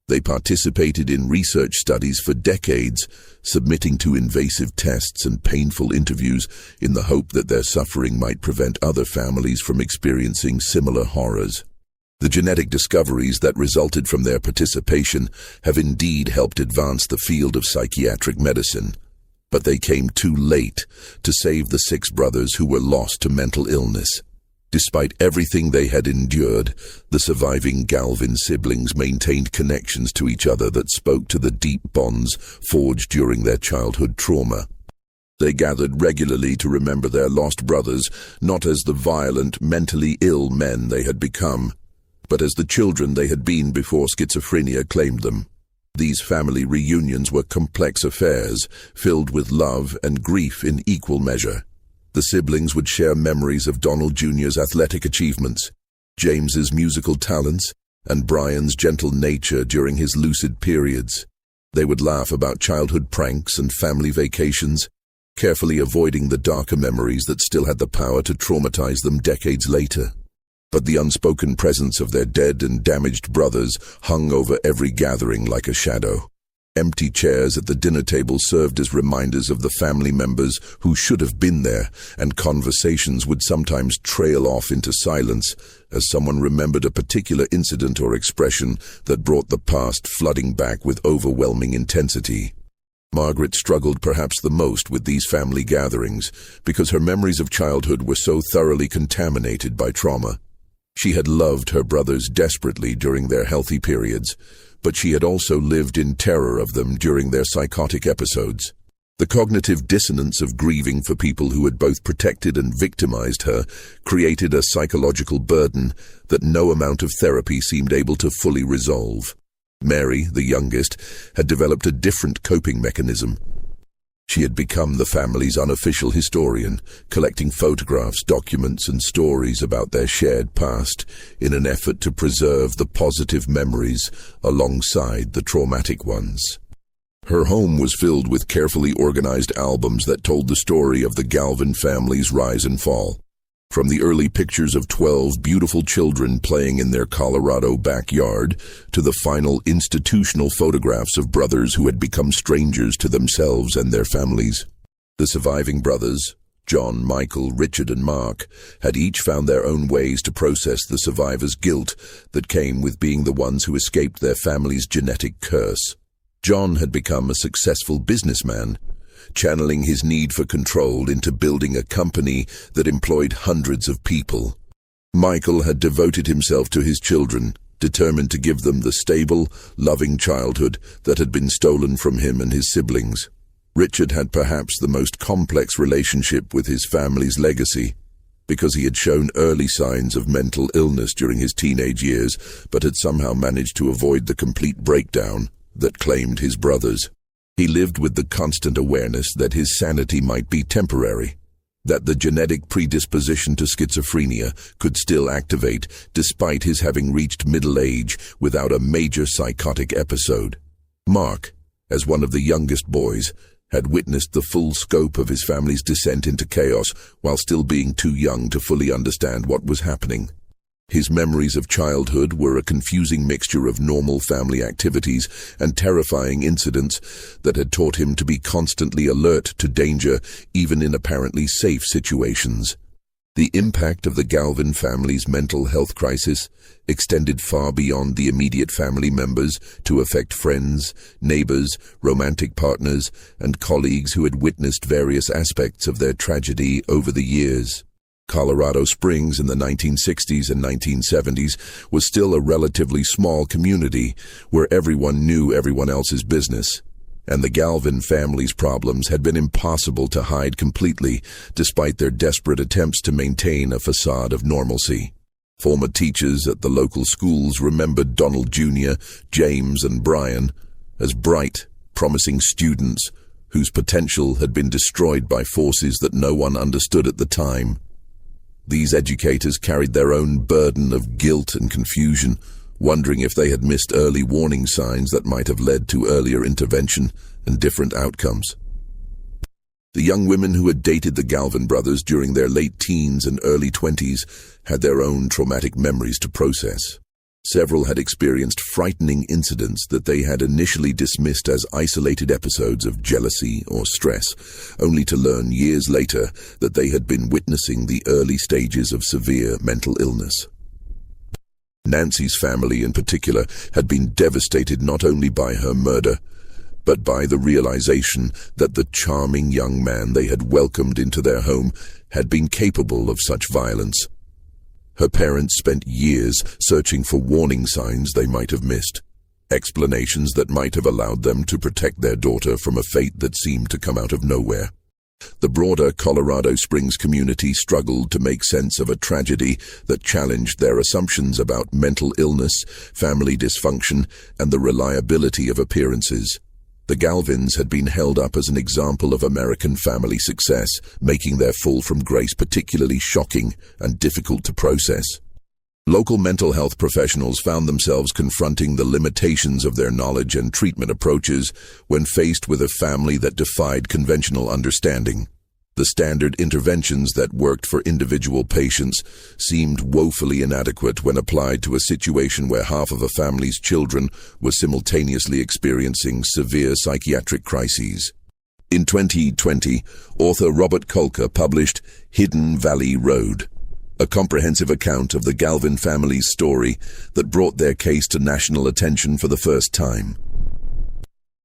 They participated in research studies for decades, submitting to invasive tests and painful interviews in the hope that their suffering might prevent other families from experiencing similar horrors. The genetic discoveries that resulted from their participation have indeed helped advance the field of psychiatric medicine. But they came too late to save the 6 brothers who were lost to mental illness. Despite everything they had endured, the surviving Galvin siblings maintained connections to each other that spoke to the deep bonds forged during their childhood trauma. They gathered regularly to remember their lost brothers, not as the violent, mentally ill men they had become, but as the children they had been before schizophrenia claimed them. These family reunions were complex affairs, filled with love and grief in equal measure. The siblings would share memories of Donald Jr.'s athletic achievements, James's musical talents, and Brian's gentle nature during his lucid periods. They would laugh about childhood pranks and family vacations, carefully avoiding the darker memories that still had the power to traumatize them decades later. But the unspoken presence of their dead and damaged brothers hung over every gathering like a shadow. Empty chairs at the dinner table served as reminders of the family members who should have been there, and conversations would sometimes trail off into silence as someone remembered a particular incident or expression that brought the past flooding back with overwhelming intensity. Margaret struggled perhaps the most with these family gatherings because her memories of childhood were so thoroughly contaminated by trauma. She had loved her brothers desperately during their healthy periods, but she had also lived in terror of them during their psychotic episodes. The cognitive dissonance of grieving for people who had both protected and victimized her created a psychological burden that no amount of therapy seemed able to fully resolve. Mary, the youngest, had developed a different coping mechanism. She had become the family's unofficial historian, collecting photographs, documents, and stories about their shared past in an effort to preserve the positive memories alongside the traumatic ones. Her home was filled with carefully organized albums that told the story of the Galvin family's rise and fall. From the early pictures of 12 beautiful children playing in their Colorado backyard to the final institutional photographs of brothers who had become strangers to themselves and their families. The surviving brothers, John, Michael, Richard, and Mark, had each found their own ways to process the survivors' guilt that came with being the ones who escaped their family's genetic curse. John had become a successful businessman, channeling his need for control into building a company that employed hundreds of people. Michael had devoted himself to his children, determined to give them the stable, loving childhood that had been stolen from him and his siblings. Richard had perhaps the most complex relationship with his family's legacy, because he had shown early signs of mental illness during his teenage years, but had somehow managed to avoid the complete breakdown that claimed his brothers. He lived with the constant awareness that his sanity might be temporary, that the genetic predisposition to schizophrenia could still activate despite his having reached middle age without a major psychotic episode. Mark, as one of the youngest boys, had witnessed the full scope of his family's descent into chaos while still being too young to fully understand what was happening. His memories of childhood were a confusing mixture of normal family activities and terrifying incidents that had taught him to be constantly alert to danger, even in apparently safe situations. The impact of the Galvin family's mental health crisis extended far beyond the immediate family members to affect friends, neighbors, romantic partners, and colleagues who had witnessed various aspects of their tragedy over the years. Colorado Springs in the 1960s and 1970s was still a relatively small community where everyone knew everyone else's business, and the Galvin family's problems had been impossible to hide completely despite their desperate attempts to maintain a facade of normalcy. Former teachers at the local schools remembered Donald Jr., James, and Brian as bright, promising students whose potential had been destroyed by forces that no one understood at the time. These educators carried their own burden of guilt and confusion, wondering if they had missed early warning signs that might have led to earlier intervention and different outcomes. The young women who had dated the Galvin brothers during their late teens and early 20s had their own traumatic memories to process. Several had experienced frightening incidents that they had initially dismissed as isolated episodes of jealousy or stress, only to learn years later that they had been witnessing the early stages of severe mental illness. Nancy's family in particular had been devastated not only by her murder, but by the realization that the charming young man they had welcomed into their home had been capable of such violence. Her parents spent years searching for warning signs they might have missed, explanations that might have allowed them to protect their daughter from a fate that seemed to come out of nowhere. The broader Colorado Springs community struggled to make sense of a tragedy that challenged their assumptions about mental illness, family dysfunction, and the reliability of appearances. The Galvins had been held up as an example of American family success, making their fall from grace particularly shocking and difficult to process. Local mental health professionals found themselves confronting the limitations of their knowledge and treatment approaches when faced with a family that defied conventional understanding. The standard interventions that worked for individual patients seemed woefully inadequate when applied to a situation where half of a family's children were simultaneously experiencing severe psychiatric crises. In 2020, author Robert Kolker published Hidden Valley Road, a comprehensive account of the Galvin family's story that brought their case to national attention for the first time.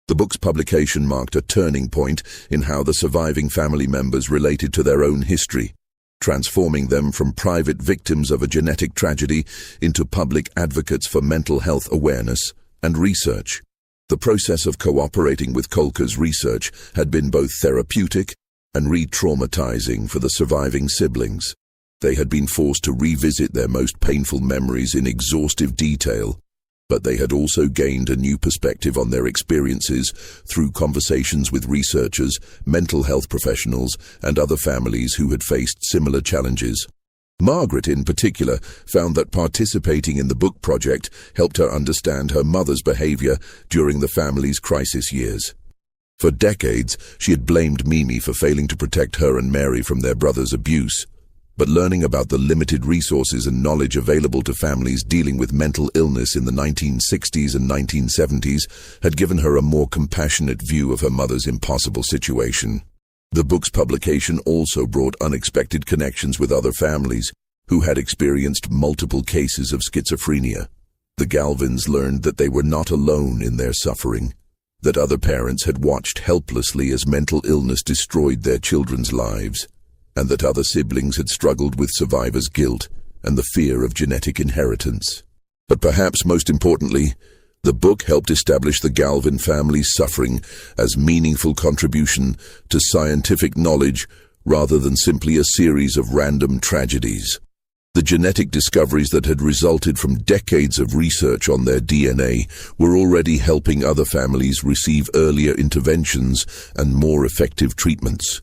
The book's publication marked a turning point in how the surviving family members related to their own history, transforming them from private victims of a genetic tragedy into public advocates for mental health awareness and research. The process of cooperating with Kolker's research had been both therapeutic and re-traumatizing for the surviving siblings. They had been forced to revisit their most painful memories in exhaustive detail, but they had also gained a new perspective on their experiences through conversations with researchers, mental health professionals, and other families who had faced similar challenges. Margaret, in particular, found that participating in the book project helped her understand her mother's behavior during the family's crisis years. For decades, she had blamed Mimi for failing to protect her and Mary from their brother's abuse. But learning about the limited resources and knowledge available to families dealing with mental illness in the 1960s and 1970s had given her a more compassionate view of her mother's impossible situation. The book's publication also brought unexpected connections with other families who had experienced multiple cases of schizophrenia. The Galvins learned that they were not alone in their suffering, that other parents had watched helplessly as mental illness destroyed their children's lives, and that other siblings had struggled with survivor's guilt and the fear of genetic inheritance. But perhaps most importantly, the book helped establish the Galvin family's suffering as meaningful contribution to scientific knowledge rather than simply a series of random tragedies. The genetic discoveries that had resulted from decades of research on their DNA were already helping other families receive earlier interventions and more effective treatments.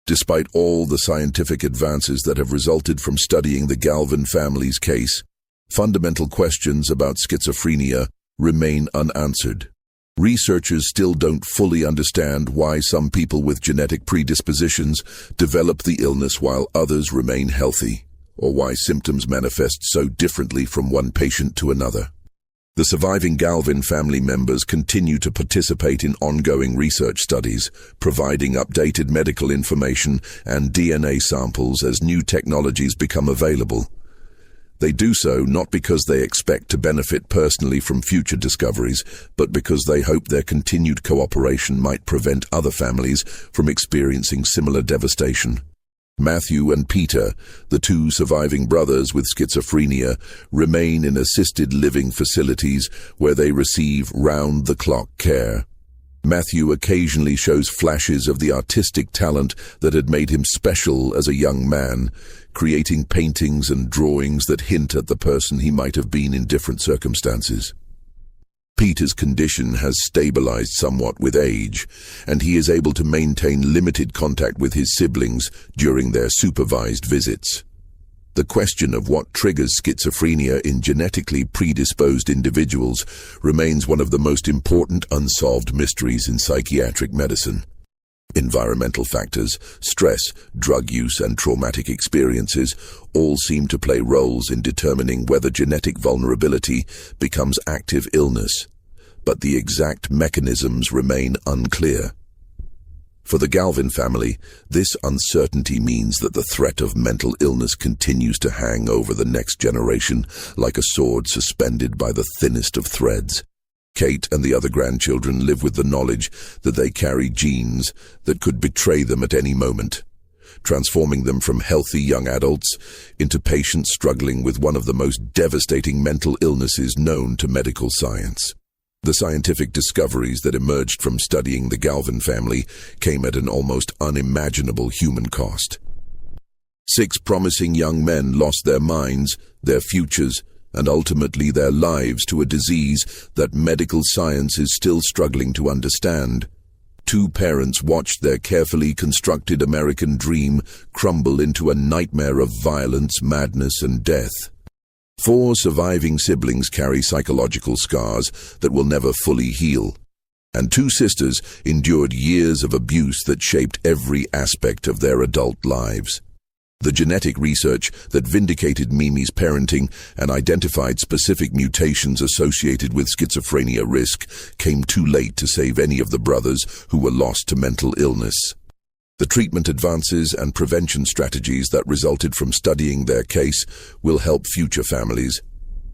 Despite all the scientific advances that have resulted from studying the Galvin family's case, fundamental questions about schizophrenia remain unanswered. Researchers still don't fully understand why some people with genetic predispositions develop the illness while others remain healthy, or why symptoms manifest so differently from one patient to another. The surviving Galvin family members continue to participate in ongoing research studies, providing updated medical information and DNA samples as new technologies become available. They do so not because they expect to benefit personally from future discoveries, but because they hope their continued cooperation might prevent other families from experiencing similar devastation. Matthew and Peter, the two surviving brothers with schizophrenia, remain in assisted living facilities where they receive round-the-clock care. Matthew occasionally shows flashes of the artistic talent that had made him special as a young man, creating paintings and drawings that hint at the person he might have been in different circumstances. Peter's condition has stabilized somewhat with age, and he is able to maintain limited contact with his siblings during their supervised visits. The question of what triggers schizophrenia in genetically predisposed individuals remains one of the most important unsolved mysteries in psychiatric medicine. Environmental factors, stress, drug use, and traumatic experiences all seem to play roles in determining whether genetic vulnerability becomes active illness, but the exact mechanisms remain unclear. For the Galvin family, this uncertainty means that the threat of mental illness continues to hang over the next generation like a sword suspended by the thinnest of threads. Kate and the other grandchildren live with the knowledge that they carry genes that could betray them at any moment, transforming them from healthy young adults into patients struggling with one of the most devastating mental illnesses known to medical science. The scientific discoveries that emerged from studying the Galvin family came at an almost unimaginable human cost. 6 promising young men lost their minds, their futures, and ultimately their lives to a disease that medical science is still struggling to understand. 2 parents watched their carefully constructed American dream crumble into a nightmare of violence, madness, and death. 4 surviving siblings carry psychological scars that will never fully heal, and 2 sisters endured years of abuse that shaped every aspect of their adult lives. The genetic research that vindicated Mimi's parenting and identified specific mutations associated with schizophrenia risk came too late to save any of the brothers who were lost to mental illness. The treatment advances and prevention strategies that resulted from studying their case will help future families,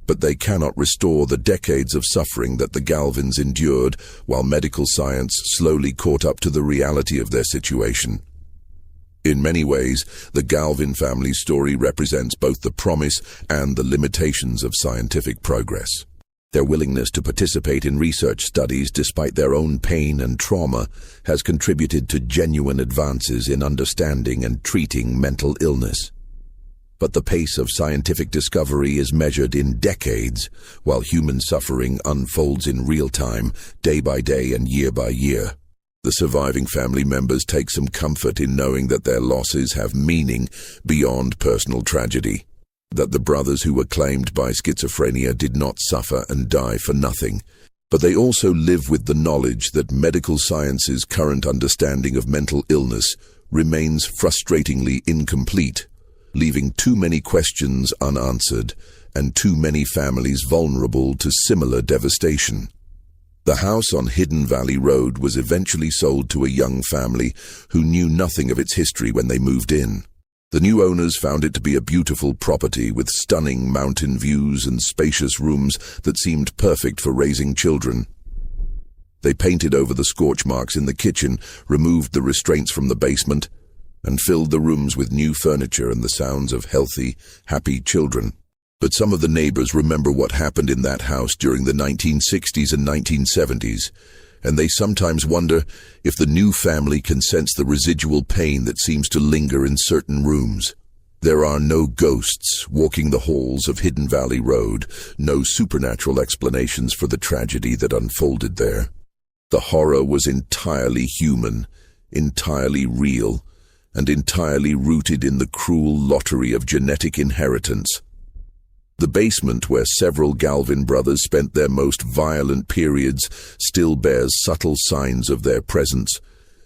but they cannot restore the decades of suffering that the Galvins endured while medical science slowly caught up to the reality of their situation. In many ways, the Galvin family story represents both the promise and the limitations of scientific progress. Their willingness to participate in research studies despite their own pain and trauma has contributed to genuine advances in understanding and treating mental illness. But the pace of scientific discovery is measured in decades, while human suffering unfolds in real time, day by day and year by year. The surviving family members take some comfort in knowing that their losses have meaning beyond personal tragedy, that the brothers who were claimed by schizophrenia did not suffer and die for nothing. But they also live with the knowledge that medical science's current understanding of mental illness remains frustratingly incomplete, leaving too many questions unanswered and too many families vulnerable to similar devastation. The house on Hidden Valley Road was eventually sold to a young family who knew nothing of its history when they moved in. The new owners found it to be a beautiful property with stunning mountain views and spacious rooms that seemed perfect for raising children. They painted over the scorch marks in the kitchen, removed the restraints from the basement, and filled the rooms with new furniture and the sounds of healthy, happy children. But some of the neighbors remember what happened in that house during the 1960s and 1970s, and they sometimes wonder if the new family can sense the residual pain that seems to linger in certain rooms. There are no ghosts walking the halls of Hidden Valley Road, no supernatural explanations for the tragedy that unfolded there. The horror was entirely human, entirely real, and entirely rooted in the cruel lottery of genetic inheritance. The basement where several Galvin brothers spent their most violent periods still bears subtle signs of their presence.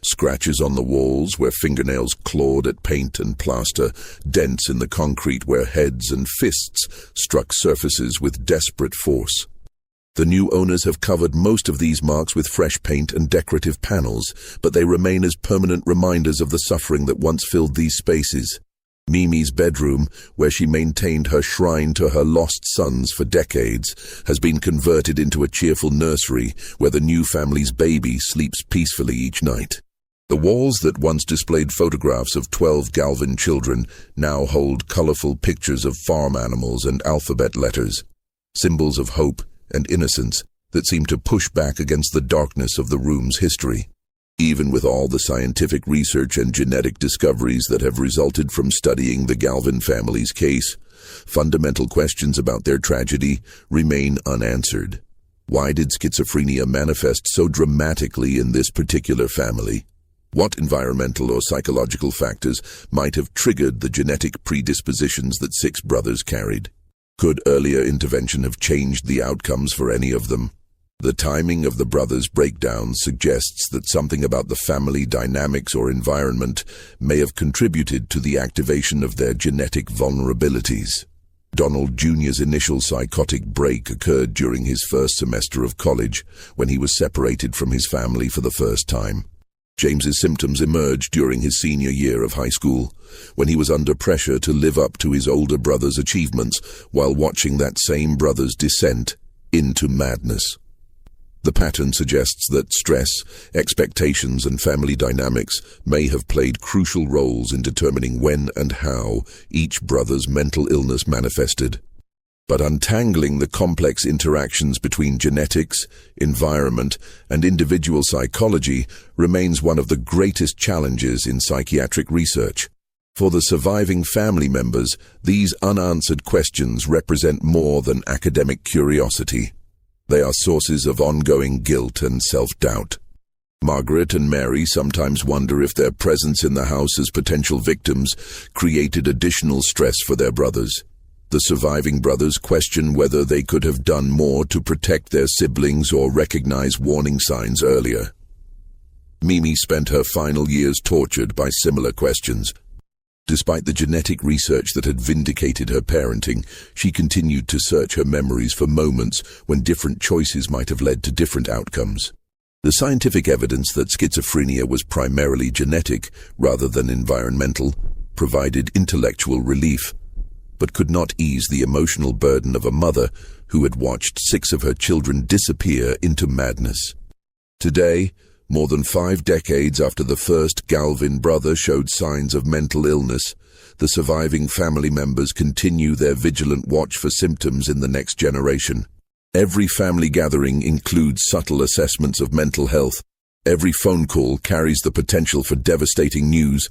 Scratches on the walls where fingernails clawed at paint and plaster, dents in the concrete where heads and fists struck surfaces with desperate force. The new owners have covered most of these marks with fresh paint and decorative panels, but they remain as permanent reminders of the suffering that once filled these spaces. Mimi's bedroom, where she maintained her shrine to her lost sons for decades, has been converted into a cheerful nursery where the new family's baby sleeps peacefully each night. The walls that once displayed photographs of 12 Galvin children now hold colorful pictures of farm animals and alphabet letters, symbols of hope and innocence that seem to push back against the darkness of the room's history. Even with all the scientific research and genetic discoveries that have resulted from studying the Galvin family's case, fundamental questions about their tragedy remain unanswered. Why did schizophrenia manifest so dramatically in this particular family? What environmental or psychological factors might have triggered the genetic predispositions that 6 brothers carried? Could earlier intervention have changed the outcomes for any of them? The timing of the brothers' breakdowns suggests that something about the family dynamics or environment may have contributed to the activation of their genetic vulnerabilities. Donald Jr.'s initial psychotic break occurred during his first semester of college, when he was separated from his family for the first time. James's symptoms emerged during his senior year of high school, when he was under pressure to live up to his older brother's achievements while watching that same brother's descent into madness. The pattern suggests that stress, expectations, and family dynamics may have played crucial roles in determining when and how each brother's mental illness manifested. But untangling the complex interactions between genetics, environment, and individual psychology remains one of the greatest challenges in psychiatric research. For the surviving family members, these unanswered questions represent more than academic curiosity. They are sources of ongoing guilt and self-doubt. Margaret and Mary sometimes wonder if their presence in the house as potential victims created additional stress for their brothers. The surviving brothers question whether they could have done more to protect their siblings or recognize warning signs earlier. Mimi spent her final years tortured by similar questions. Despite the genetic research that had vindicated her parenting, she continued to search her memories for moments when different choices might have led to different outcomes. The scientific evidence that schizophrenia was primarily genetic rather than environmental provided intellectual relief, but could not ease the emotional burden of a mother who had watched 6 of her children disappear into madness. Today, more than 5 decades after the first Galvin brother showed signs of mental illness, the surviving family members continue their vigilant watch for symptoms in the next generation. Every family gathering includes subtle assessments of mental health. Every phone call carries the potential for devastating news,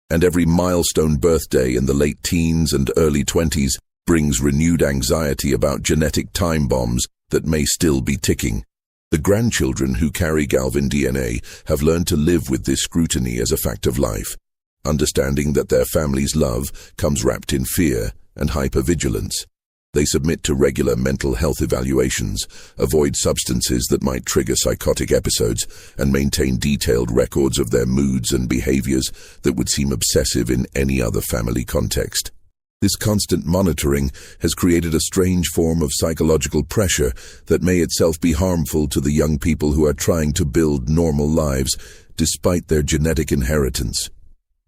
and every milestone birthday in the late teens and early 20s brings renewed anxiety about genetic time bombs that may still be ticking. The grandchildren who carry Galvin DNA have learned to live with this scrutiny as a fact of life, understanding that their family's love comes wrapped in fear and hypervigilance. They submit to regular mental health evaluations, avoid substances that might trigger psychotic episodes, and maintain detailed records of their moods and behaviors that would seem obsessive in any other family context. This constant monitoring has created a strange form of psychological pressure that may itself be harmful to the young people who are trying to build normal lives despite their genetic inheritance.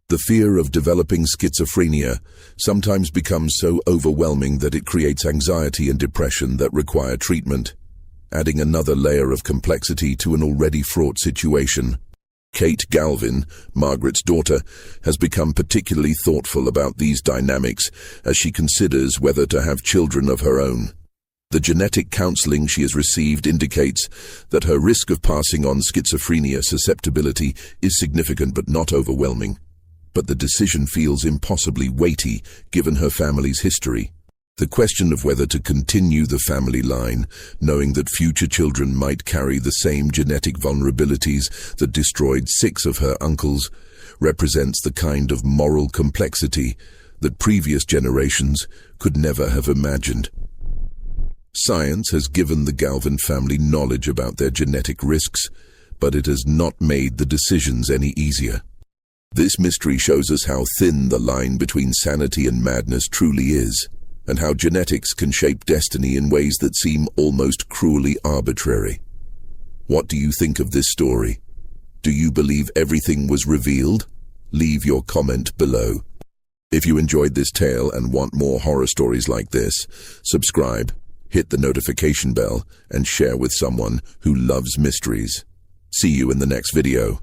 The fear of developing schizophrenia sometimes becomes so overwhelming that it creates anxiety and depression that require treatment, adding another layer of complexity to an already fraught situation. Kate Galvin, Margaret's daughter, has become particularly thoughtful about these dynamics as she considers whether to have children of her own. The genetic counseling she has received indicates that her risk of passing on schizophrenia susceptibility is significant but not overwhelming. But the decision feels impossibly weighty given her family's history. The question of whether to continue the family line, knowing that future children might carry the same genetic vulnerabilities that destroyed 6 of her uncles, represents the kind of moral complexity that previous generations could never have imagined. Science has given the Galvin family knowledge about their genetic risks, but it has not made the decisions any easier. This mystery shows us how thin the line between sanity and madness truly is, and how genetics can shape destiny in ways that seem almost cruelly arbitrary. What do you think of this story? Do you believe everything was revealed? Leave your comment below. If you enjoyed this tale and want more horror stories like this, subscribe, hit the notification bell, and share with someone who loves mysteries. See you in the next video.